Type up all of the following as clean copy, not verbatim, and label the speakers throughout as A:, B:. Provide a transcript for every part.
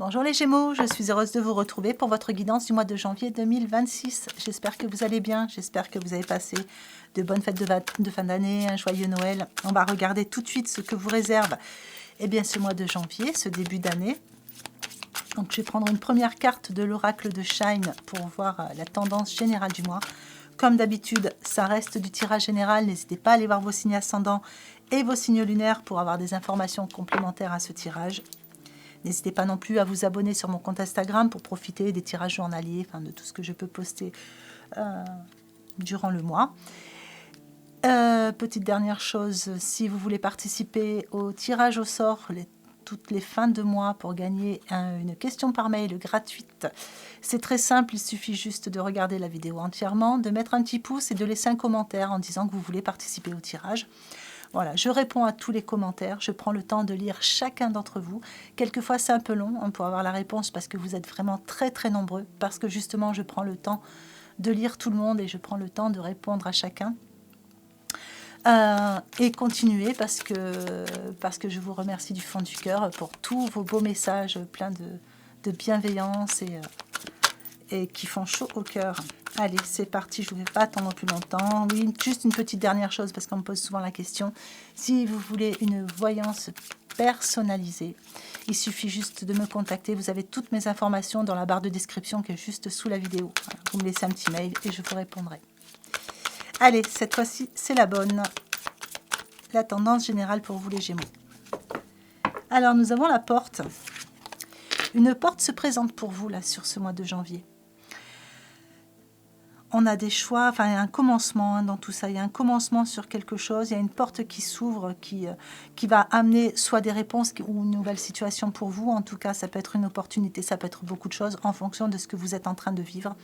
A: Bonjour les Gémeaux, je suis heureuse de vous retrouver pour votre guidance du mois de janvier 2026. J'espère que vous allez bien, j'espère que vous avez passé de bonnes fêtes de fin d'année, un joyeux Noël. On va regarder tout de suite ce que vous réserve ce mois de janvier, ce début d'année. Donc je vais prendre une première carte de l'oracle de Shine pour voir la tendance générale du mois. Comme d'habitude, ça reste du tirage général, n'hésitez pas à aller voir vos signes ascendants et vos signes lunaires pour avoir des informations complémentaires à ce tirage. N'hésitez pas non plus à vous abonner sur mon compte Instagram pour profiter des tirages journaliers, de tout ce que je peux poster durant le mois. Petite dernière chose, si vous voulez participer au tirage au sort toutes les fins de mois pour gagner une question par mail gratuite, c'est très simple, il suffit juste de regarder la vidéo entièrement, de mettre un petit pouce et de laisser un commentaire en disant que vous voulez participer au tirage. Voilà, je réponds à tous les commentaires, je prends le temps de lire chacun d'entre vous. Quelquefois, c'est un peu long pour avoir la réponse parce que vous êtes vraiment très très nombreux, parce que justement, je prends le temps de lire tout le monde et je prends le temps de répondre à chacun. Et continuez parce que je vous remercie du fond du cœur pour tous vos beaux messages pleins de bienveillance et qui font chaud au cœur. Allez, c'est parti, je ne vais pas attendre plus longtemps. Oui, juste une petite dernière chose, parce qu'on me pose souvent la question. Si vous voulez une voyance personnalisée, il suffit juste de me contacter. Vous avez toutes mes informations dans la barre de description qui est juste sous la vidéo. Voilà, vous me laissez un petit mail et je vous répondrai. Allez, cette fois-ci, c'est la bonne. La tendance générale pour vous les Gémeaux. Alors, nous avons la porte. Une porte se présente pour vous, là, sur ce mois de janvier. On a des choix, il y a un commencement dans tout ça, il y a un commencement sur quelque chose, il y a une porte qui s'ouvre, qui va amener soit des réponses ou une nouvelle situation pour vous. En tout cas, ça peut être une opportunité, ça peut être beaucoup de choses en fonction de ce que vous êtes en train de vivre.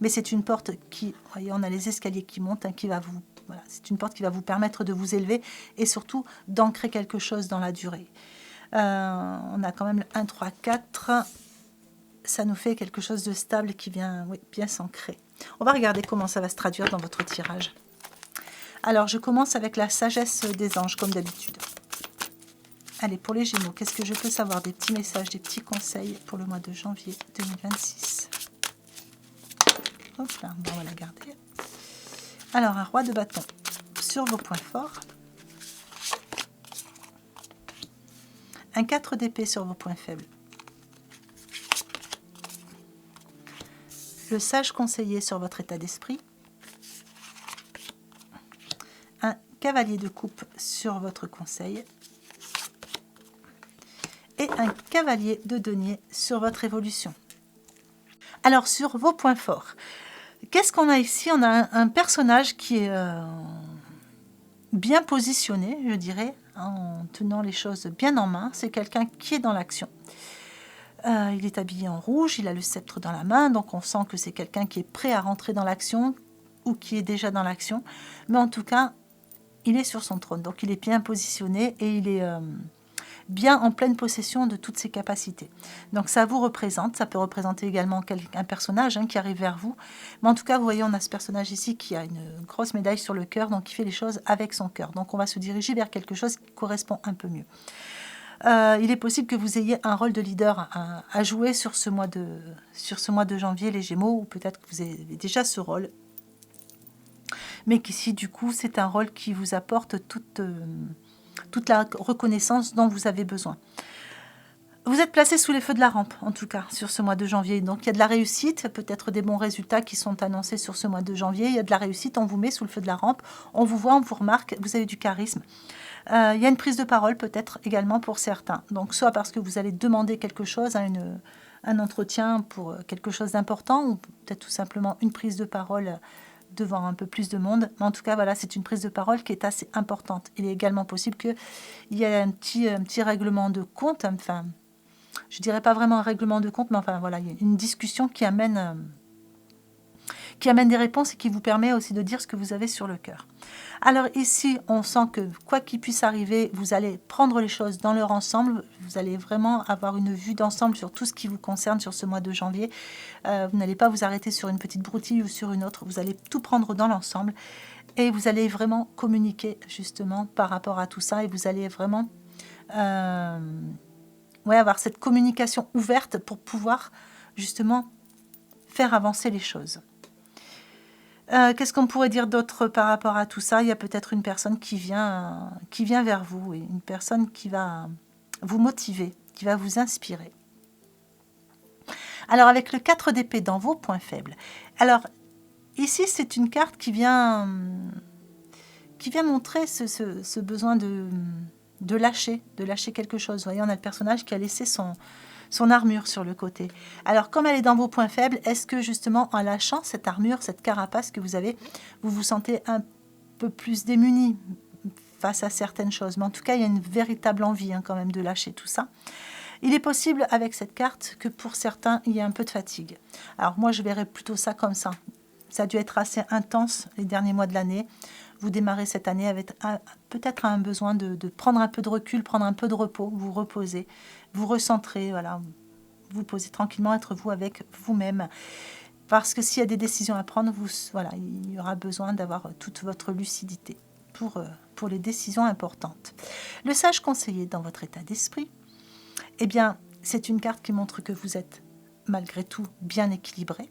A: Mais c'est une porte qui, voyez, on a les escaliers qui montent, qui va vous, voilà, c'est une porte qui va vous permettre de vous élever et surtout d'ancrer quelque chose dans la durée. On a quand même le 1, 3, 4, ça nous fait quelque chose de stable qui vient bien s'ancrer. On va regarder comment ça va se traduire dans votre tirage. Alors, je commence avec la sagesse des anges, comme d'habitude. Allez, pour les Gémeaux, qu'est-ce que je peux savoir? Des petits messages, des petits conseils pour le mois de janvier 2026. Hop là, on va la garder. Alors, un roi de bâton sur vos points forts. Un 4 d'épée sur vos points faibles. Le sage conseiller sur votre état d'esprit, un cavalier de coupe sur votre conseil et un cavalier de denier sur votre évolution. Alors, sur vos points forts, qu'est-ce qu'on a ici? On a un personnage qui est bien positionné, je dirais, en tenant les choses bien en main. C'est quelqu'un qui est dans l'action. Il est habillé en rouge, il a le sceptre dans la main, donc on sent que c'est quelqu'un qui est prêt à rentrer dans l'action ou qui est déjà dans l'action. Mais en tout cas, il est sur son trône, donc il est bien positionné et il est bien en pleine possession de toutes ses capacités. Donc ça vous représente, ça peut représenter également un personnage qui arrive vers vous. Mais en tout cas, vous voyez, on a ce personnage ici qui a une grosse médaille sur le cœur, donc qui fait les choses avec son cœur. Donc on va se diriger vers quelque chose qui correspond un peu mieux. Il est possible que vous ayez un rôle de leader à jouer sur ce mois de janvier, les Gémeaux, ou peut-être que vous avez déjà ce rôle. Mais qu'ici, du coup, c'est un rôle qui vous apporte toute la reconnaissance dont vous avez besoin. Vous êtes placé sous les feux de la rampe, en tout cas, sur ce mois de janvier. Donc, il y a de la réussite, peut-être des bons résultats qui sont annoncés sur ce mois de janvier. Il y a de la réussite, on vous met sous le feu de la rampe, on vous voit, on vous remarque, vous avez du charisme. Il y a une prise de parole, peut-être, également pour certains. Donc, soit parce que vous allez demander quelque chose, un entretien pour quelque chose d'important, ou peut-être tout simplement une prise de parole devant un peu plus de monde. Mais en tout cas, voilà, c'est une prise de parole qui est assez importante. Il est également possible qu'il y ait un petit règlement de compte, enfin, je dirais pas vraiment un règlement de compte, mais enfin, voilà, il y a une discussion qui amène des réponses et qui vous permet aussi de dire ce que vous avez sur le cœur. Alors ici, on sent que quoi qu'il puisse arriver, vous allez prendre les choses dans leur ensemble, vous allez vraiment avoir une vue d'ensemble sur tout ce qui vous concerne sur ce mois de janvier. Vous n'allez pas vous arrêter sur une petite broutille ou sur une autre, vous allez tout prendre dans l'ensemble et vous allez vraiment communiquer justement par rapport à tout ça et vous allez vraiment ouais, avoir cette communication ouverte pour pouvoir justement faire avancer les choses. Qu'est-ce qu'on pourrait dire d'autre par rapport à tout ça? Il y a peut-être une personne qui vient vers vous, et une personne qui va vous motiver, qui va vous inspirer. Alors, avec le 4 d'épée dans vos points faibles. Alors, ici, c'est une carte qui vient montrer ce besoin de lâcher quelque chose. Vous voyez, on a le personnage qui a laissé son armure sur le côté. Alors, comme elle est dans vos points faibles, est-ce que justement, en lâchant cette armure, cette carapace que vous avez, vous vous sentez un peu plus démuni face à certaines choses? Mais en tout cas, il y a une véritable envie quand même de lâcher tout ça. Il est possible avec cette carte que pour certains, il y a un peu de fatigue. Alors moi, je verrais plutôt ça comme ça. Ça a dû être assez intense les derniers mois de l'année. Vous démarrez cette année avec peut-être un besoin de prendre un peu de recul, prendre un peu de repos, vous reposer, vous recentrer, voilà, vous poser tranquillement, être vous avec vous-même. Parce que s'il y a des décisions à prendre, voilà, il y aura besoin d'avoir toute votre lucidité pour les décisions importantes. Le sage conseiller dans votre état d'esprit, eh bien, c'est une carte qui montre que vous êtes malgré tout bien équilibré.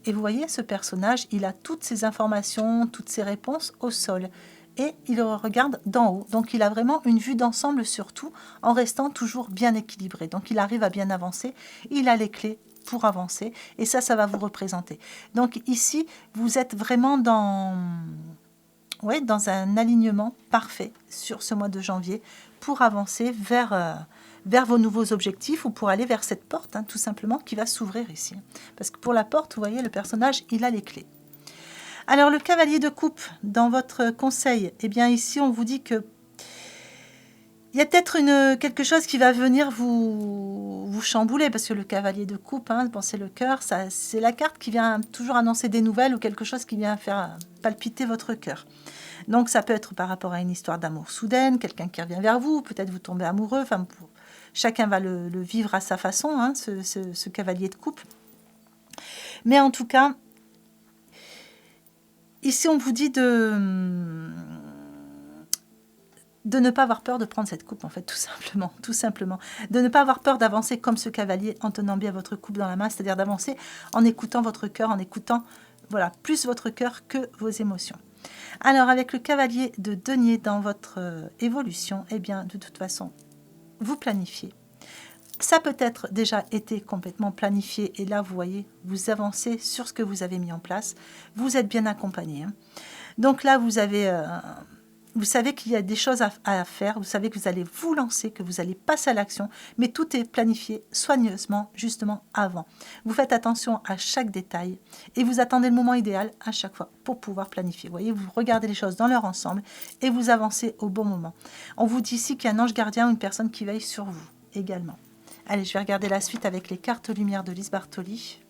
A: Et vous voyez, ce personnage, il a toutes ses informations, toutes ses réponses au sol. Et il regarde d'en haut. Donc, il a vraiment une vue d'ensemble sur tout, en restant toujours bien équilibré. Donc, il arrive à bien avancer. Il a les clés pour avancer. Et ça va vous représenter. Donc, ici, vous êtes vraiment dans un alignement parfait sur ce mois de janvier pour avancer vers vos nouveaux objectifs ou pour aller vers cette porte, tout simplement, qui va s'ouvrir ici. Parce que pour la porte, vous voyez, le personnage, il a les clés. Alors, le cavalier de coupe, dans votre conseil, eh bien, ici, on vous dit que il y a peut-être quelque chose qui va venir vous chambouler, parce que le cavalier de coupe, c'est le cœur, c'est la carte qui vient toujours annoncer des nouvelles ou quelque chose qui vient faire palpiter votre cœur. Donc, ça peut être par rapport à une histoire d'amour soudaine, quelqu'un qui revient vers vous, peut-être vous tombez amoureux, enfin, chacun va le vivre à sa façon, ce cavalier de coupe. Mais en tout cas, ici, on vous dit de ne pas avoir peur de prendre cette coupe, en fait, tout simplement. De ne pas avoir peur d'avancer comme ce cavalier en tenant bien votre coupe dans la main, c'est-à-dire d'avancer en écoutant votre cœur, en écoutant, voilà, plus votre cœur que vos émotions. Alors, avec le cavalier de denier dans votre évolution, eh bien, de toute façon, vous planifiez. Ça peut être déjà été complètement planifié et là, vous voyez, vous avancez sur ce que vous avez mis en place. Vous êtes bien accompagné. Donc là, vous savez qu'il y a des choses à faire, vous savez que vous allez vous lancer, que vous allez passer à l'action, mais tout est planifié soigneusement, justement, avant. Vous faites attention à chaque détail et vous attendez le moment idéal à chaque fois pour pouvoir planifier. Vous voyez, vous regardez les choses dans leur ensemble et vous avancez au bon moment. On vous dit ici qu'il y a un ange gardien ou une personne qui veille sur vous également. Allez, je vais regarder la suite avec les cartes lumière de Lise Bartoli.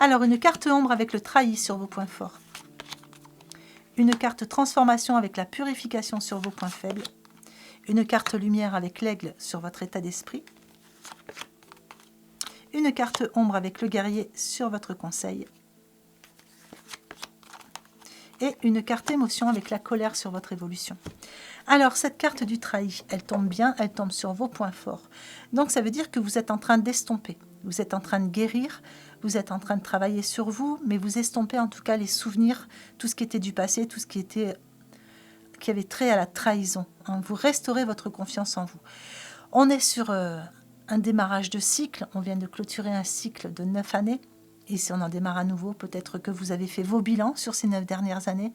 A: Alors, une carte ombre avec le trahi sur vos points forts. Une carte transformation avec la purification sur vos points faibles. Une carte lumière avec l'aigle sur votre état d'esprit. Une carte ombre avec le guerrier sur votre conseil. Et une carte émotion avec la colère sur votre évolution. Alors, cette carte du trahi, elle tombe bien, elle tombe sur vos points forts. Donc, ça veut dire que vous êtes en train d'estomper. Vous êtes en train de guérir, vous êtes en train de travailler sur vous, mais vous estompez en tout cas les souvenirs, tout ce qui était du passé, tout ce qui avait trait à la trahison. Vous restaurez votre confiance en vous. On est sur un démarrage de cycle, on vient de clôturer un cycle de 9 années, et si on en démarre à nouveau, peut-être que vous avez fait vos bilans sur ces 9 dernières années,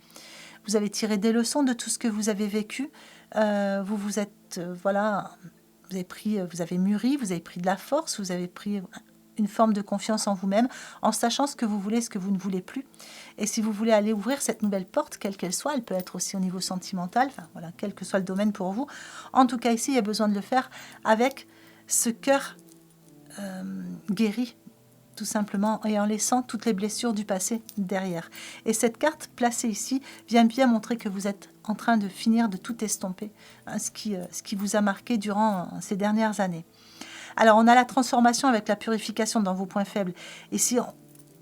A: vous avez tiré des leçons de tout ce que vous avez vécu, vous avez mûri, vous avez pris de la force, vous avez pris une forme de confiance en vous-même, en sachant ce que vous voulez, ce que vous ne voulez plus. Et si vous voulez aller ouvrir cette nouvelle porte, quelle qu'elle soit, elle peut être aussi au niveau sentimental, enfin voilà, quel que soit le domaine pour vous. En tout cas, ici, il y a besoin de le faire avec ce cœur guéri, tout simplement, et en laissant toutes les blessures du passé derrière. Et cette carte placée ici vient bien montrer que vous êtes en train de finir de tout estomper, ce qui vous a marqué durant ces dernières années. Alors, on a la transformation avec la purification dans vos points faibles. Et si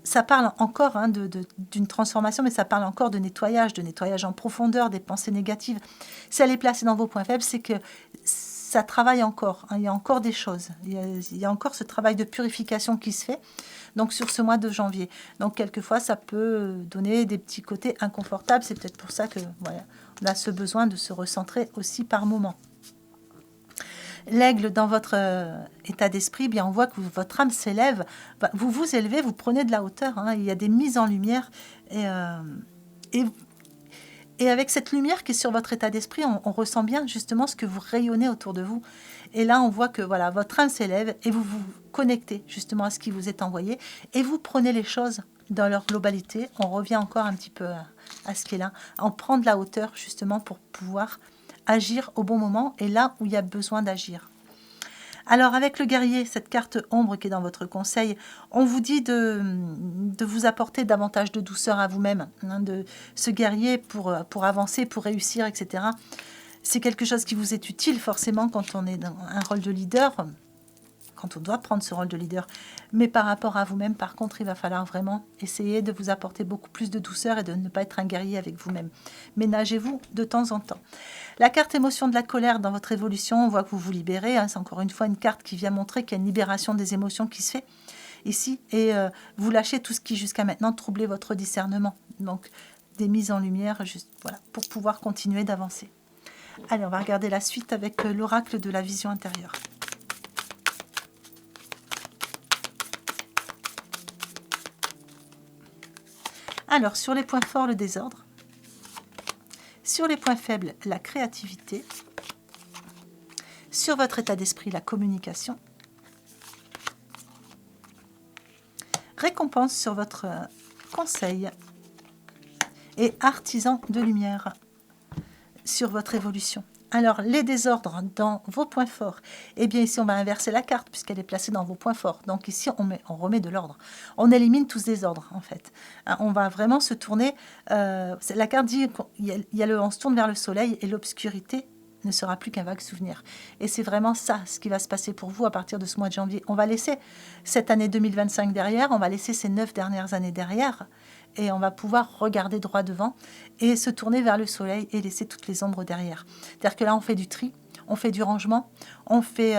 A: ça parle encore hein, d'une transformation, mais ça parle encore de nettoyage en profondeur des pensées négatives. Si elle est placée dans vos points faibles, c'est que ça travaille encore. Hein, il y a encore des choses. Il y a encore ce travail de purification qui se fait. Donc, sur ce mois de janvier. Donc, quelquefois, ça peut donner des petits côtés inconfortables. C'est peut-être pour ça que voilà, on a ce besoin de se recentrer aussi par moment. L'aigle dans votre état d'esprit, bien on voit que votre âme s'élève, vous vous élevez, vous prenez de la hauteur, hein, il y a des mises en lumière et avec cette lumière qui est sur votre état d'esprit, on ressent bien justement ce que vous rayonnez autour de vous. Et là, on voit que voilà, votre âme s'élève et vous vous connectez justement à ce qui vous est envoyé et vous prenez les choses dans leur globalité. On revient encore un petit peu à ce qui est là. On prend de la hauteur justement pour pouvoir agir au bon moment et là où il y a besoin d'agir. Alors avec le guerrier, cette carte ombre qui est dans votre conseil, on vous dit de vous apporter davantage de douceur à vous-même, hein, de ce guerrier pour avancer, pour réussir, etc. C'est quelque chose qui vous est utile forcément quand on est dans un rôle de leader, quand on doit prendre ce rôle de leader. Mais par rapport à vous-même, par contre, il va falloir vraiment essayer de vous apporter beaucoup plus de douceur et de ne pas être un guerrier avec vous-même. Ménagez-vous de temps en temps. La carte émotion de la colère dans votre évolution, on voit que vous vous libérez. Hein, c'est encore une fois une carte qui vient montrer qu'il y a une libération des émotions qui se fait ici. Et vous lâchez tout ce qui jusqu'à maintenant troublait votre discernement. Donc des mises en lumière juste, voilà, pour pouvoir continuer d'avancer. Allez, on va regarder la suite avec l'oracle de la vision intérieure. Alors, sur les points forts, le désordre. Sur les points faibles, la créativité. Sur votre état d'esprit, la communication. Récompense sur votre conseil. Et artisan de lumière sur votre évolution. Alors, les désordres dans vos points forts, eh bien ici, on va inverser la carte puisqu'elle est placée dans vos points forts. Donc ici, on remet de l'ordre. On élimine tous ce désordre, en fait. On va vraiment se tourner... la carte dit on se tourne vers le soleil et l'obscurité ne sera plus qu'un vague souvenir. Et c'est vraiment ça, ce qui va se passer pour vous à partir de ce mois de janvier. On va laisser cette année 2025 derrière, on va laisser ces 9 dernières années derrière, et on va pouvoir regarder droit devant et se tourner vers le soleil et laisser toutes les ombres derrière. C'est-à-dire que là, on fait du tri, on fait du rangement, on fait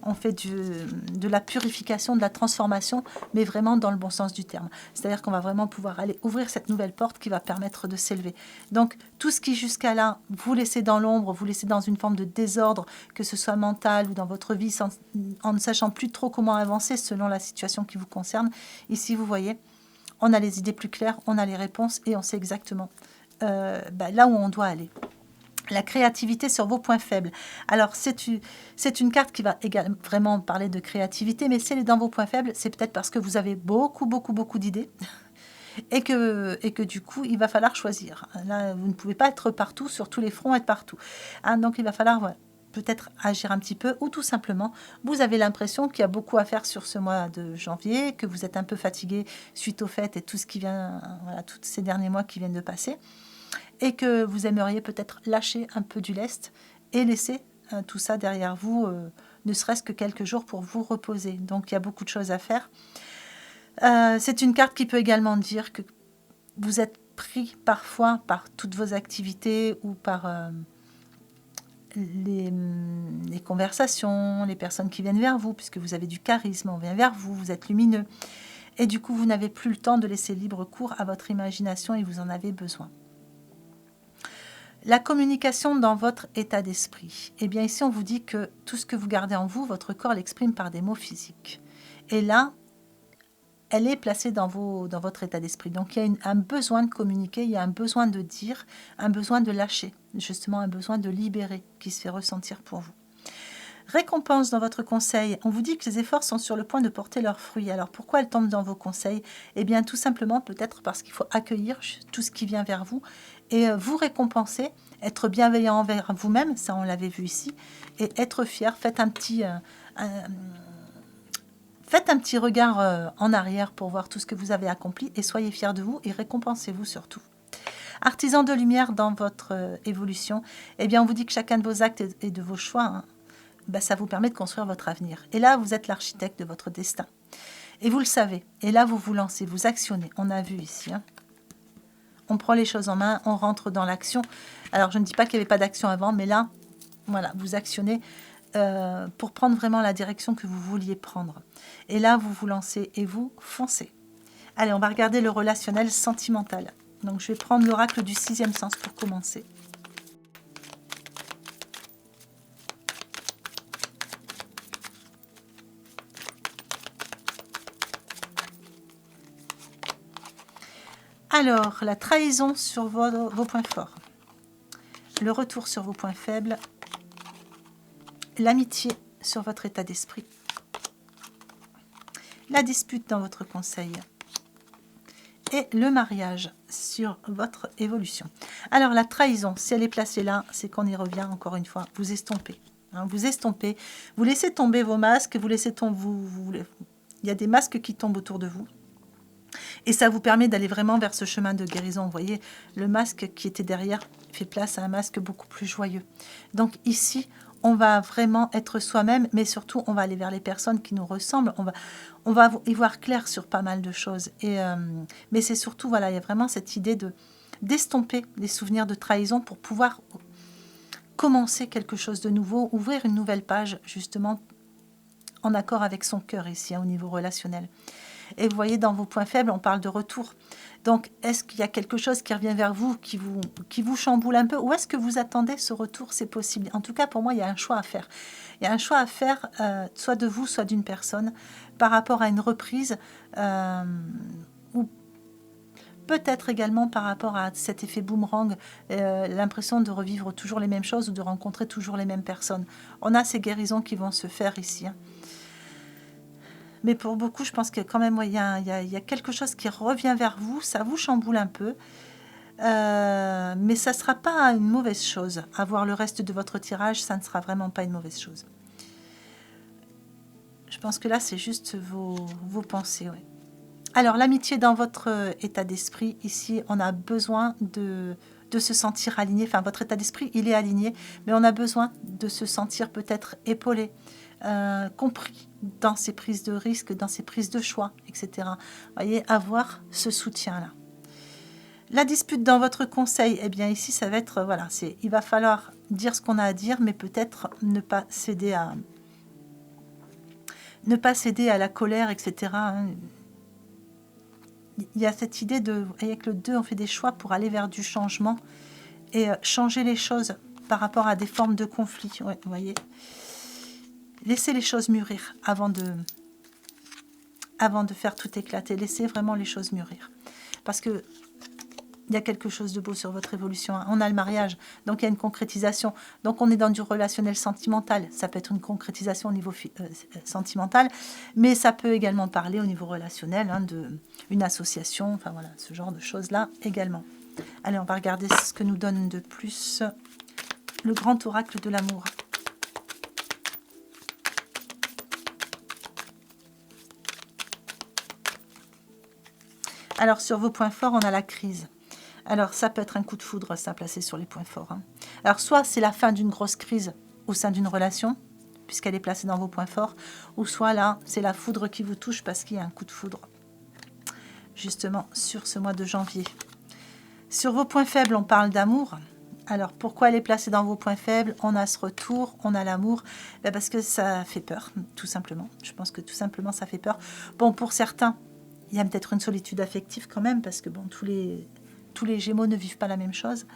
A: de la purification, de la transformation, mais vraiment dans le bon sens du terme. C'est-à-dire qu'on va vraiment pouvoir aller ouvrir cette nouvelle porte qui va permettre de s'élever. Donc, tout ce qui jusqu'à là, vous laissez dans l'ombre, vous laissez dans une forme de désordre, que ce soit mental ou dans votre vie, en ne sachant plus trop comment avancer selon la situation qui vous concerne. Ici, vous voyez, on a les idées plus claires, on a les réponses et on sait exactement là où on doit aller. La créativité sur vos points faibles. Alors, c'est une carte qui va également vraiment parler de créativité, mais si elle est dans vos points faibles, c'est peut-être parce que vous avez beaucoup d'idées et que du coup, il va falloir choisir. Là, vous ne pouvez pas être partout, sur tous les fronts, être partout. Hein, donc, il va falloir peut-être agir un petit peu, ou tout simplement, vous avez l'impression qu'il y a beaucoup à faire sur ce mois de janvier, que vous êtes un peu fatigué suite aux fêtes et tout ce qui vient, tous ces derniers mois qui viennent de passer, et que vous aimeriez peut-être lâcher un peu du lest et laisser tout ça derrière vous, ne serait-ce que quelques jours pour vous reposer. Donc, il y a beaucoup de choses à faire. C'est une carte qui peut également dire que vous êtes pris parfois par toutes vos activités ou par les conversations, les personnes qui viennent vers vous, puisque vous avez du charisme, on vient vers vous, vous êtes lumineux. Et du coup, vous n'avez plus le temps de laisser libre cours à votre imagination et vous en avez besoin. La communication dans votre état d'esprit. Eh bien, ici, on vous dit que tout ce que vous gardez en vous, votre corps l'exprime par des mots physiques. Et là, elle est placée dans votre état d'esprit. Donc, il y a un besoin de communiquer, il y a un besoin de dire, un besoin de lâcher, justement un besoin de libérer qui se fait ressentir pour vous. Récompense dans votre conseil. On vous dit que les efforts sont sur le point de porter leurs fruits. Alors, pourquoi elles tombent dans vos conseils? Eh bien, tout simplement, peut-être parce qu'il faut accueillir tout ce qui vient vers vous et vous récompenser, être bienveillant envers vous-même, ça on l'avait vu ici, et être fier. Faites un petit regard en arrière pour voir tout ce que vous avez accompli et soyez fiers de vous et récompensez-vous surtout. Artisan de lumière dans votre évolution, eh bien, on vous dit que chacun de vos actes et de vos choix ben, ça vous permet de construire votre avenir. Et là, vous êtes l'architecte de votre destin. Et vous le savez. Et là, vous vous lancez, vous actionnez. On a vu ici. Hein. On prend les choses en main, on rentre dans l'action. Alors, je ne dis pas qu'il n'y avait pas d'action avant, mais là, voilà, vous actionnez pour prendre vraiment la direction que vous vouliez prendre. Et là, vous vous lancez et vous foncez. Allez, on va regarder le relationnel sentimental. Donc, je vais prendre l'oracle du 6e sens pour commencer. Alors, la trahison sur vos points forts, le retour sur vos points faibles, l'amitié sur votre état d'esprit, la dispute dans votre conseil et le mariage sur votre évolution. Alors, la trahison, si elle est placée là, c'est qu'on y revient encore une fois, vous estompez. Hein, vous estompez, vous laissez tomber vos masques, vous laissez tomber, il y a des masques qui tombent autour de vous. Et ça vous permet d'aller vraiment vers ce chemin de guérison. Vous voyez, le masque qui était derrière fait place à un masque beaucoup plus joyeux. Donc ici, on va vraiment être soi-même, mais surtout, on va aller vers les personnes qui nous ressemblent. On va y voir clair sur pas mal de choses. Mais c'est surtout, voilà, il y a vraiment cette idée d'estomper les souvenirs de trahison pour pouvoir commencer quelque chose de nouveau, ouvrir une nouvelle page, justement, en accord avec son cœur ici, hein, au niveau relationnel. Et vous voyez, dans vos points faibles, on parle de retour. Donc, est-ce qu'il y a quelque chose qui revient vers vous, qui vous chamboule un peu, ou est-ce que vous attendez ce retour? C'est possible. En tout cas, pour moi, il y a un choix à faire. Il y a un choix à faire, soit de vous, soit d'une personne, par rapport à une reprise, ou peut-être également par rapport à cet effet boomerang, l'impression de revivre toujours les mêmes choses ou de rencontrer toujours les mêmes personnes. On a ces guérisons qui vont se faire ici, hein. Mais pour beaucoup, je pense que quand même, il y a quelque chose qui revient vers vous, ça vous chamboule un peu. Mais ça ne sera pas une mauvaise chose. Avoir le reste de votre tirage, ça ne sera vraiment pas une mauvaise chose. Je pense que là, c'est juste vos pensées. Ouais. Alors, l'amitié dans votre état d'esprit, ici, on a besoin de se sentir aligné. Enfin, votre état d'esprit, il est aligné, mais on a besoin de se sentir peut-être épaulé, compris dans ses prises de risques, dans ses prises de choix, etc. Vous voyez, avoir ce soutien-là. La dispute dans votre conseil, eh bien ici, ça va être, voilà, il va falloir dire ce qu'on a à dire, mais peut-être ne pas céder à la colère, etc. Il y a cette idée de, avec le 2, on fait des choix pour aller vers du changement et changer les choses par rapport à des formes de conflit. Ouais, vous voyez, laissez les choses mûrir avant de faire tout éclater. Laissez vraiment les choses mûrir. Parce que il y a quelque chose de beau sur votre évolution. Hein. On a le mariage, donc il y a une concrétisation. Donc on est dans du relationnel sentimental. Ça peut être une concrétisation au niveau sentimental, mais ça peut également parler au niveau relationnel, hein, d'une association, enfin voilà, ce genre de choses-là également. Allez, on va regarder ce que nous donne de plus le grand oracle de l'amour. Alors, sur vos points forts, on a la crise. Alors, ça peut être un coup de foudre, ça, placé sur les points forts. Hein. Alors, soit c'est la fin d'une grosse crise au sein d'une relation, puisqu'elle est placée dans vos points forts, ou soit là, c'est la foudre qui vous touche parce qu'il y a un coup de foudre, justement, sur ce mois de janvier. Sur vos points faibles, on parle d'amour. Alors, pourquoi elle est placée dans vos points faibles? On a ce retour, on a l'amour. Ben parce que ça fait peur, tout simplement. Je pense que tout simplement, ça fait peur. Bon, pour certains, il y a peut-être une solitude affective quand même, parce que bon, tous les Gémeaux ne vivent pas la même chose.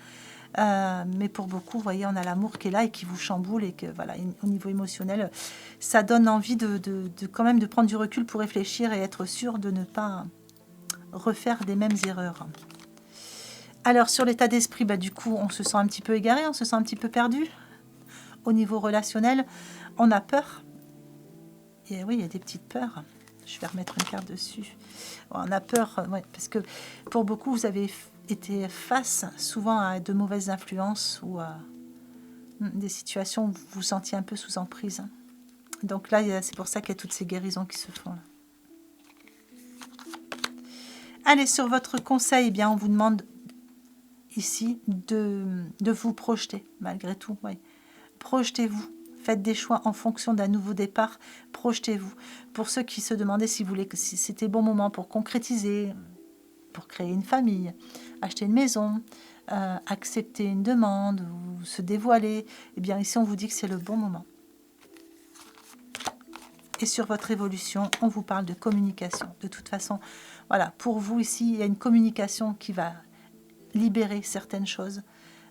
A: Mais pour beaucoup, vous voyez, on a l'amour qui est là et qui vous chamboule et que voilà, au niveau émotionnel, ça donne envie de quand même de prendre du recul pour réfléchir et être sûr de ne pas refaire des mêmes erreurs. Alors sur l'état d'esprit, bah, du coup, on se sent un petit peu égaré, on se sent un petit peu perdu. Au niveau relationnel, on a peur. Et oui, il y a des petites peurs. Je vais remettre une carte dessus. On a peur, ouais, parce que pour beaucoup, vous avez été face souvent à de mauvaises influences ou à des situations où vous vous sentiez un peu sous emprise. Donc là, c'est pour ça qu'il y a toutes ces guérisons qui se font. Là. Allez, sur votre conseil, eh bien, on vous demande ici de vous projeter, malgré tout. Ouais. Projetez-vous, Faites des choix en fonction d'un nouveau départ. Projetez-vous. Pour ceux qui se demandaient si c'était bon moment pour concrétiser, pour créer une famille, acheter une maison, accepter une demande ou se dévoiler, eh bien ici on vous dit que c'est le bon moment. Et sur votre évolution, on vous parle de communication. De toute façon, voilà, pour vous ici, il y a une communication qui va libérer certaines choses.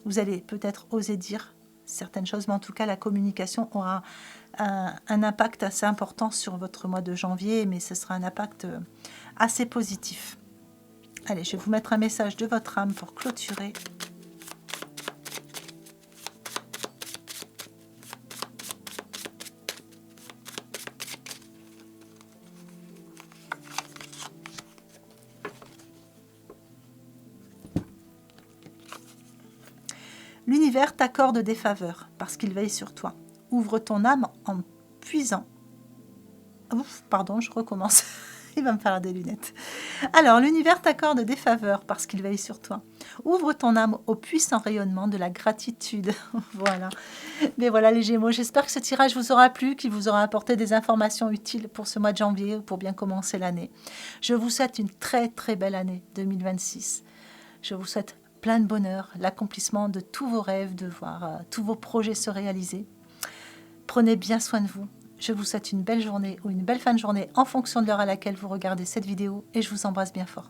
A: Vous allez peut-être oser dire certaines choses, mais en tout cas, la communication aura un impact assez important sur votre mois de janvier, mais ce sera un impact assez positif. Allez, je vais vous mettre un message de votre âme pour clôturer. L'univers t'accorde des faveurs parce qu'il veille sur toi. Ouvre ton âme en puisant. Ouf, pardon, je recommence. Il va me falloir des lunettes. Alors, l'univers t'accorde des faveurs parce qu'il veille sur toi. Ouvre ton âme au puissant rayonnement de la gratitude. Voilà. Mais voilà les Gémeaux, j'espère que ce tirage vous aura plu, qu'il vous aura apporté des informations utiles pour ce mois de janvier, pour bien commencer l'année. Je vous souhaite une très très belle année 2026. Je vous souhaite plein de bonheur, l'accomplissement de tous vos rêves, de voir tous vos projets se réaliser. Prenez bien soin de vous. Je vous souhaite une belle journée ou une belle fin de journée en fonction de l'heure à laquelle vous regardez cette vidéo et je vous embrasse bien fort.